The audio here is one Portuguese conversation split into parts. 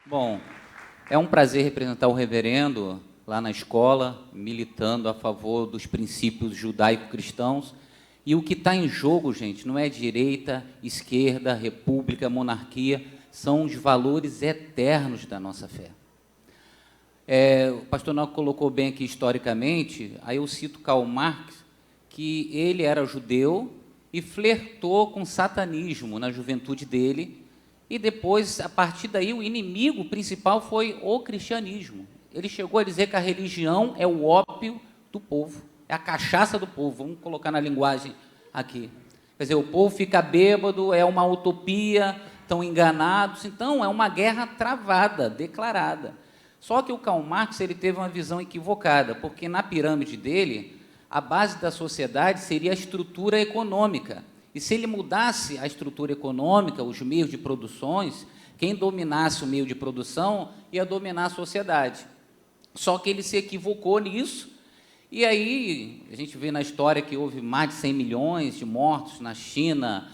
Bom, é um prazer representar o reverendo lá na escola, militando a favor dos princípios judaico-cristãos. E o que está em jogo, gente, não é direita, esquerda, república, monarquia, são os valores eternos da nossa fé. O pastor Noco colocou bem aqui historicamente, aí eu cito Karl Marx, que ele era judeu e flertou com satanismo na juventude dele, e depois, a partir daí, o inimigo principal foi o cristianismo. Ele chegou a dizer que a religião é o ópio do povo, é a cachaça do povo, vamos colocar na linguagem aqui. Quer dizer, o povo fica bêbado, é uma utopia, estão enganados, então é uma guerra travada, declarada. Só que o Karl Marx ele teve uma visão equivocada, porque na pirâmide dele, a base da sociedade seria a estrutura econômica. E se ele mudasse a estrutura econômica, os meios de produções, quem dominasse o meio de produção ia dominar a sociedade. Só que ele se equivocou nisso, e aí a gente vê na história que houve mais de 100 milhões de mortos na China,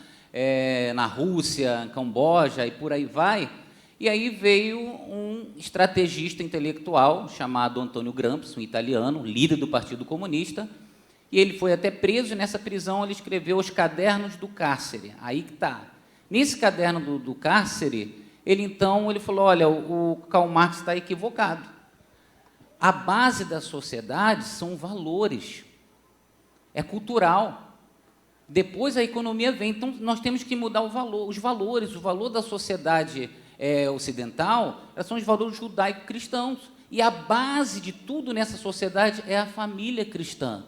na Rússia, Camboja e por aí vai. E aí veio um estrategista intelectual chamado Antônio Gramsci, um italiano, líder do Partido Comunista, e ele foi até preso, e nessa prisão ele escreveu Os Cadernos do Cárcere. Aí que está. Nesse caderno do cárcere, ele falou, olha, o Karl Marx está equivocado. A base da sociedade são valores, é cultural. Depois a economia vem, então nós temos que mudar os valores. O valor da sociedade ocidental são os valores judaico-cristãos. E a base de tudo nessa sociedade é a família cristã.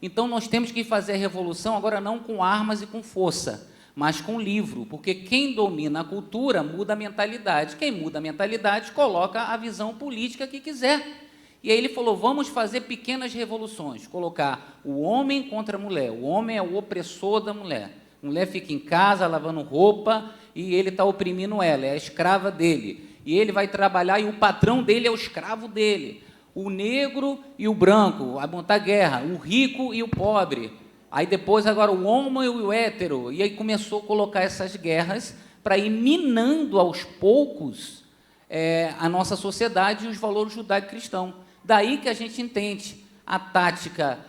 Então, nós temos que fazer a revolução agora não com armas e com força, mas com livro, porque quem domina a cultura muda a mentalidade. Quem muda a mentalidade coloca a visão política que quiser. E aí ele falou, vamos fazer pequenas revoluções, colocar o homem contra a mulher. O homem é o opressor da mulher. A mulher fica em casa lavando roupa e ele está oprimindo ela, é a escrava dele. E ele vai trabalhar e o patrão dele é o escravo dele. O negro e o branco, vai montar guerra, o rico e o pobre. Aí depois agora o homo e o hétero. E aí começou a colocar essas guerras para ir minando aos poucos a nossa sociedade e os valores judaico-cristãos. Daí que a gente entende a tática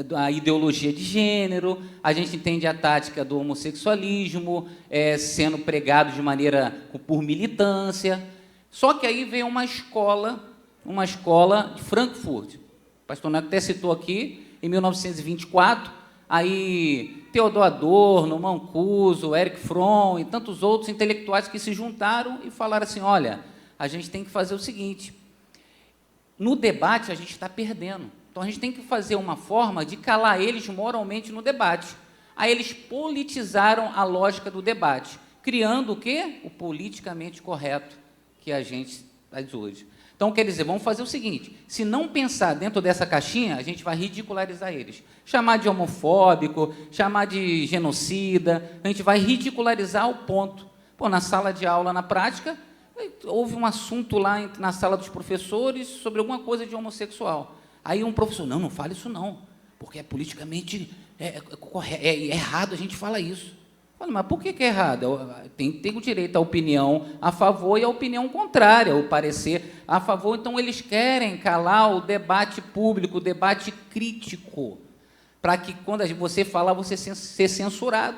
da ideologia de gênero, a gente entende a tática do homossexualismo sendo pregado de maneira por militância. Só que aí veio uma escola de Frankfurt. O pastor Neto até citou aqui, em 1924, aí Theodor Adorno, Mancuso, Erich Fromm e tantos outros intelectuais que se juntaram e falaram assim, olha, a gente tem que fazer o seguinte, no debate a gente está perdendo, então a gente tem que fazer uma forma de calar eles moralmente no debate. Aí eles politizaram a lógica do debate, criando o quê? O politicamente correto que a gente faz hoje. Então, quer dizer, vamos fazer o seguinte, se não pensar dentro dessa caixinha, a gente vai ridicularizar eles. Chamar de homofóbico, chamar de genocida, a gente vai ridicularizar o ponto. Pô, na sala de aula, na prática, houve um assunto lá na sala dos professores sobre alguma coisa de homossexual. Aí um professor, não fale isso não, porque é politicamente errado a gente falar isso. Mas por que é errado? Tem o direito à opinião a favor e à opinião contrária, o parecer a favor. Então, eles querem calar o debate público, o debate crítico, para que, quando você falar, você ser censurado.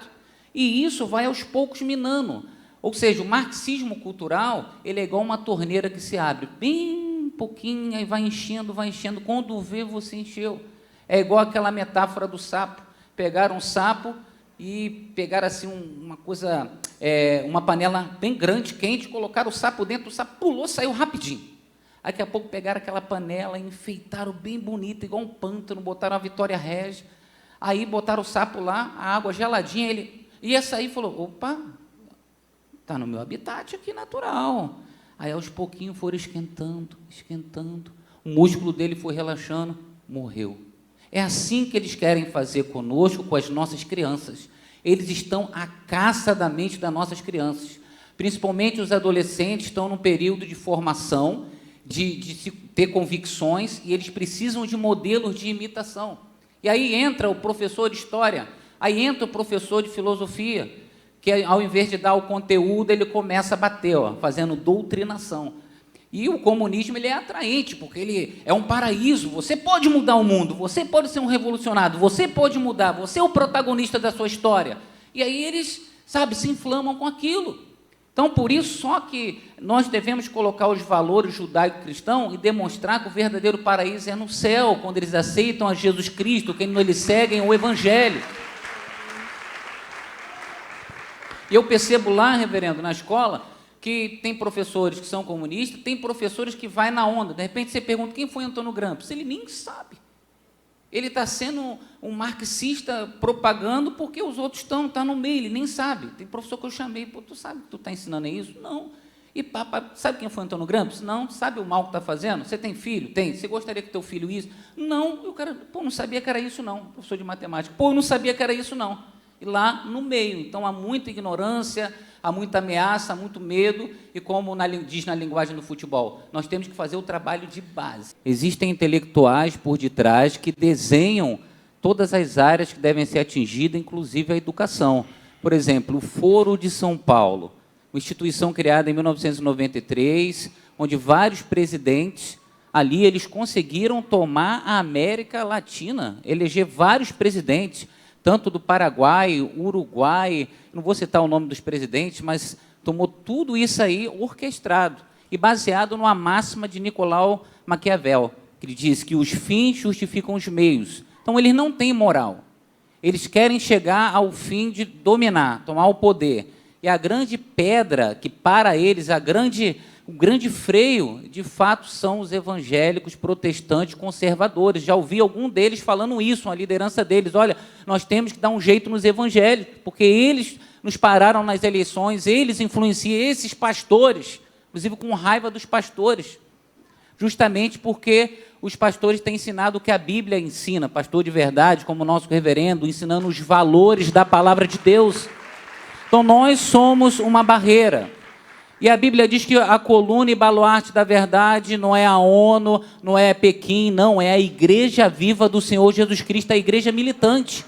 E isso vai aos poucos minando. Ou seja, o marxismo cultural ele é igual uma torneira que se abre bem pouquinho, e vai enchendo, quando vê, você encheu. É igual aquela metáfora do sapo. Pegaram um sapo e pegaram assim uma coisa, uma panela bem grande, quente, colocaram o sapo dentro, o sapo pulou, saiu rapidinho. Aí, daqui a pouco pegaram aquela panela, enfeitaram bem bonito, igual um pântano, botaram a Vitória Regia, aí botaram o sapo lá, a água geladinha, ele ia sair e falou, opa, está no meu habitat aqui natural. Aí aos pouquinhos foram esquentando, o músculo dele foi relaxando, morreu. É assim que eles querem fazer conosco, com as nossas crianças. Eles estão à caça da mente das nossas crianças. Principalmente os adolescentes estão num período de formação, de ter convicções, e eles precisam de modelos de imitação. E aí entra o professor de história, aí entra o professor de filosofia, que ao invés de dar o conteúdo, ele começa a bater, ó, fazendo doutrinação. E o comunismo ele é atraente, porque ele é um paraíso. Você pode mudar o mundo, você pode ser um revolucionário, você pode mudar, você é o protagonista da sua história. E aí eles, sabe, se inflamam com aquilo. Então, por isso, só que nós devemos colocar os valores judaico-cristãos e demonstrar que o verdadeiro paraíso é no céu, quando eles aceitam a Jesus Cristo, quando eles seguem o Evangelho. E eu percebo lá, reverendo, na escola, que tem professores que são comunistas, tem professores que vai na onda. De repente você pergunta, quem foi Antônio Gramsci? Ele nem sabe. Ele está sendo um marxista propagando porque os outros estão no meio, ele nem sabe. Tem professor que eu chamei, pô, tu sabe que tu está ensinando isso? Não. E papai, sabe quem foi Antônio Gramsci? Não. Sabe o mal que está fazendo? Você tem filho? Tem. Você gostaria que teu filho isso? Não. E o cara, pô, não sabia que era isso não, professor de matemática. Pô, eu não sabia que era isso não. E lá no meio, então há muita ignorância, há muita ameaça, há muito medo, e como diz na linguagem do futebol, nós temos que fazer o trabalho de base. Existem intelectuais por detrás que desenham todas as áreas que devem ser atingidas, inclusive a educação. Por exemplo, o Foro de São Paulo, uma instituição criada em 1993, onde vários presidentes, ali eles conseguiram tomar a América Latina, eleger vários presidentes, tanto do Paraguai, Uruguai, não vou citar o nome dos presidentes, mas tomou tudo isso aí orquestrado e baseado numa máxima de Nicolau Maquiavel, que ele diz que os fins justificam os meios. Então, eles não têm moral. Eles querem chegar ao fim de dominar, tomar o poder. E a grande pedra que para eles, o grande freio, de fato, são os evangélicos, protestantes, conservadores. Já ouvi algum deles falando isso, a liderança deles. Olha, nós temos que dar um jeito nos evangélicos, porque eles nos pararam nas eleições, eles influenciam esses pastores, inclusive com raiva dos pastores, justamente porque os pastores têm ensinado o que a Bíblia ensina, pastor de verdade, como o nosso reverendo, ensinando os valores da palavra de Deus. Então, nós somos uma barreira. E a Bíblia diz que a coluna e baluarte da verdade não é a ONU, não é Pequim, não, é a Igreja Viva do Senhor Jesus Cristo, a igreja militante.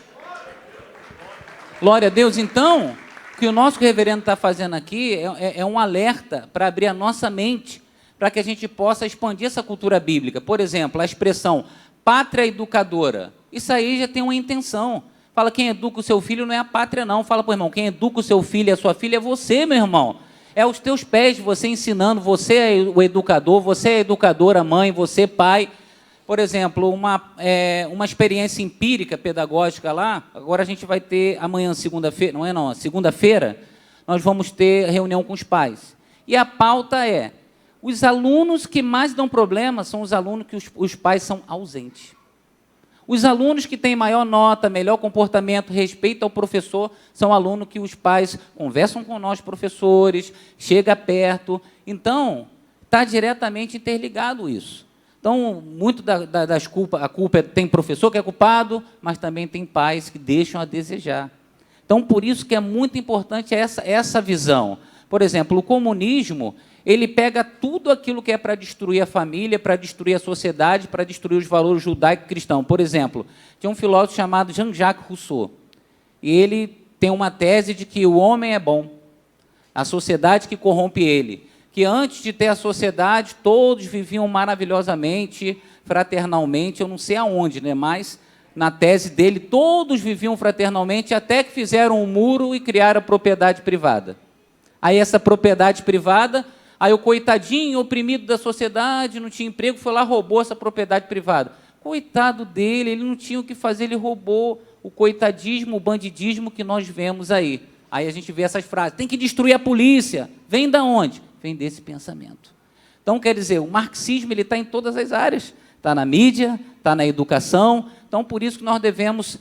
Glória a Deus. Então, o que o nosso reverendo está fazendo aqui é um alerta para abrir a nossa mente, para que a gente possa expandir essa cultura bíblica. Por exemplo, a expressão pátria educadora, isso aí já tem uma intenção. Fala, quem educa o seu filho não é a pátria, não. Fala para o irmão, quem educa o seu filho e a sua filha é você, meu irmão. É os teus pés, você ensinando, você é o educador, você é a educadora, mãe, você pai. Por exemplo, uma experiência empírica, pedagógica lá, agora a gente vai ter amanhã, segunda-feira, segunda-feira, nós vamos ter reunião com os pais. E a pauta é, os alunos que mais dão problema são os alunos que os pais são ausentes. Os alunos que têm maior nota, melhor comportamento, respeito ao professor, são alunos que os pais conversam com nós, professores, chega perto. Então, está diretamente interligado isso. Então, muito a culpa tem professor que é culpado, mas também tem pais que deixam a desejar. Então, por isso que é muito importante essa visão. Por exemplo, o comunismo, ele pega tudo aquilo que é para destruir a família, para destruir a sociedade, para destruir os valores judaico-cristãos. Por exemplo, tinha um filósofo chamado Jean-Jacques Rousseau, e ele tem uma tese de que o homem é bom, a sociedade que corrompe ele, que antes de ter a sociedade, todos viviam maravilhosamente, fraternalmente, eu não sei aonde, né? Mas na tese dele, todos viviam fraternalmente, até que fizeram um muro e criaram a propriedade privada. Aí essa propriedade privada, aí o coitadinho, oprimido da sociedade, não tinha emprego, foi lá, roubou essa propriedade privada. Coitado dele, ele não tinha o que fazer, ele roubou o coitadismo, o bandidismo que nós vemos aí. Aí a gente vê essas frases, tem que destruir a polícia. Vem da onde? Vem desse pensamento. Então, quer dizer, o marxismo está em todas as áreas. Está na mídia, está na educação. Então, por isso que nós devemos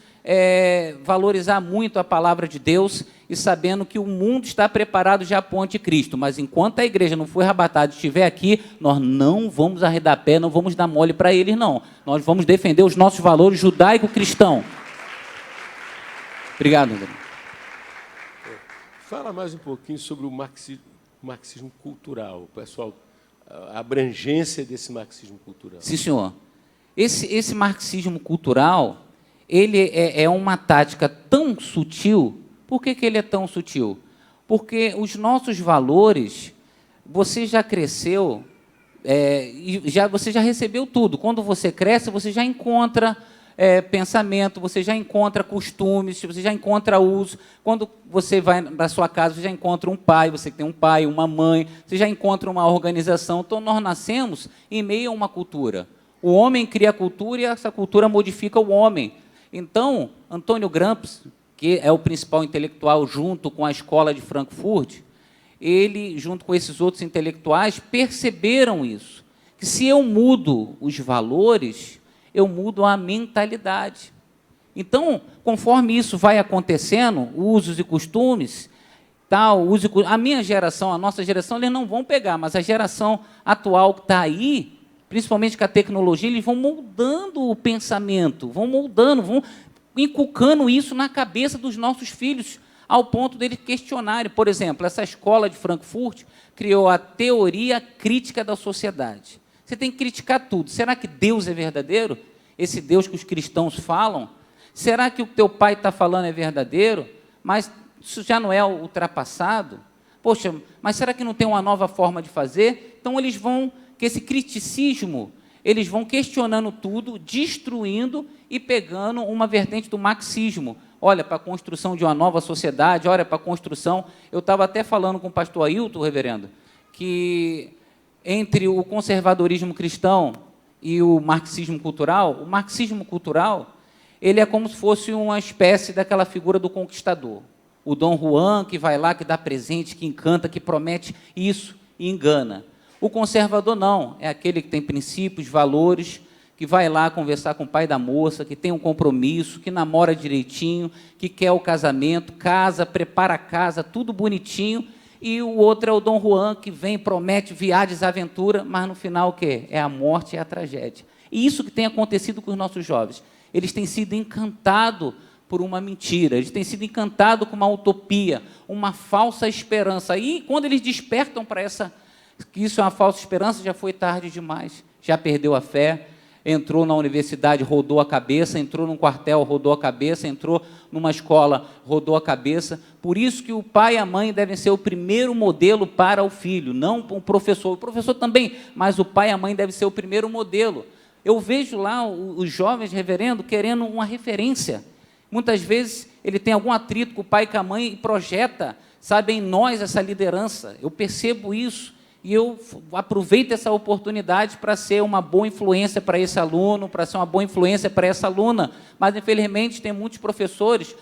valorizar muito a palavra de Deus e sabendo que o mundo está preparado já para o anticristo, mas enquanto a igreja não for arrebatada e estiver aqui, nós não vamos arredar pé, não vamos dar mole para eles, não. Nós vamos defender os nossos valores judaico-cristão. Obrigado, André. Fala mais um pouquinho sobre o marxismo cultural, pessoal, a abrangência desse marxismo cultural. Sim, senhor. Esse marxismo cultural, ele é uma tática tão sutil. Por que ele é tão sutil? Porque os nossos valores, você já cresceu, você já recebeu tudo. Quando você cresce, você já encontra pensamento, você já encontra costumes, você já encontra uso. Quando você vai para a sua casa, você já encontra um pai, você tem um pai, uma mãe, você já encontra uma organização. Então, nós nascemos em meio a uma cultura. O homem cria a cultura e essa cultura modifica o homem. Então, Antônio Gramsci, que é o principal intelectual junto com a escola de Frankfurt, ele, junto com esses outros intelectuais, perceberam isso, que se eu mudo os valores, eu mudo a mentalidade. Então, conforme isso vai acontecendo, usos e costumes, a minha geração, a nossa geração, eles não vão pegar, mas a geração atual que está aí, principalmente com a tecnologia, eles vão moldando o pensamento, vão moldando, vão inculcando isso na cabeça dos nossos filhos, ao ponto deles questionarem. Por exemplo, essa escola de Frankfurt criou a teoria crítica da sociedade. Você tem que criticar tudo. Será que Deus é verdadeiro? Esse Deus que os cristãos falam? Será que o que teu pai está falando é verdadeiro? Mas isso já não é ultrapassado? Poxa, mas será que não tem uma nova forma de fazer? Então, eles vão, que esse criticismo, eles vão questionando tudo, destruindo e pegando uma vertente do marxismo. Olha, para a construção de uma nova sociedade, olha, para a construção... Eu estava até falando com o pastor Ailton, reverendo, que entre o conservadorismo cristão e o marxismo cultural, ele é como se fosse uma espécie daquela figura do conquistador. O Dom Juan, que vai lá, que dá presente, que encanta, que promete isso e engana. O conservador não, é aquele que tem princípios, valores, que vai lá conversar com o pai da moça, que tem um compromisso, que namora direitinho, que quer o casamento, casa, prepara a casa, tudo bonitinho, e o outro é o Dom Juan, que vem, promete viagens, aventura, mas no final o quê? É a morte e a tragédia. E isso que tem acontecido com os nossos jovens. Eles têm sido encantados por uma mentira, eles têm sido encantados com uma utopia, uma falsa esperança. E quando eles despertam para que isso é uma falsa esperança, já foi tarde demais, já perdeu a fé, entrou na universidade, rodou a cabeça, entrou num quartel, rodou a cabeça, entrou numa escola, rodou a cabeça. Por isso que o pai e a mãe devem ser o primeiro modelo para o filho, não o professor também, mas o pai e a mãe devem ser o primeiro modelo. Eu vejo lá os jovens, reverendo, querendo uma referência. Muitas vezes ele tem algum atrito com o pai e com a mãe e projeta, sabe, em nós essa liderança. Eu percebo isso. E eu aproveito essa oportunidade para ser uma boa influência para esse aluno, para ser uma boa influência para essa aluna. Mas, infelizmente, tem muitos professores,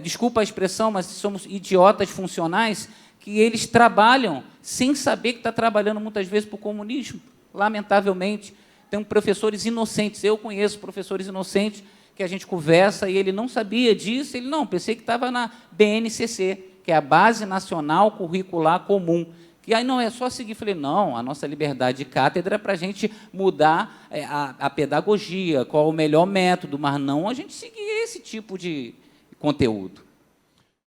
desculpa a expressão, mas somos idiotas funcionais, que eles trabalham sem saber que está trabalhando muitas vezes para o comunismo. Lamentavelmente, tem professores inocentes. Eu conheço professores inocentes que a gente conversa e ele não sabia disso. Ele, não, pensei que estava na BNCC, que é a Base Nacional Curricular Comum. E aí não é só seguir. Falei, não, a nossa liberdade de cátedra é para a gente mudar a pedagogia, qual o melhor método, mas não a gente seguir esse tipo de conteúdo.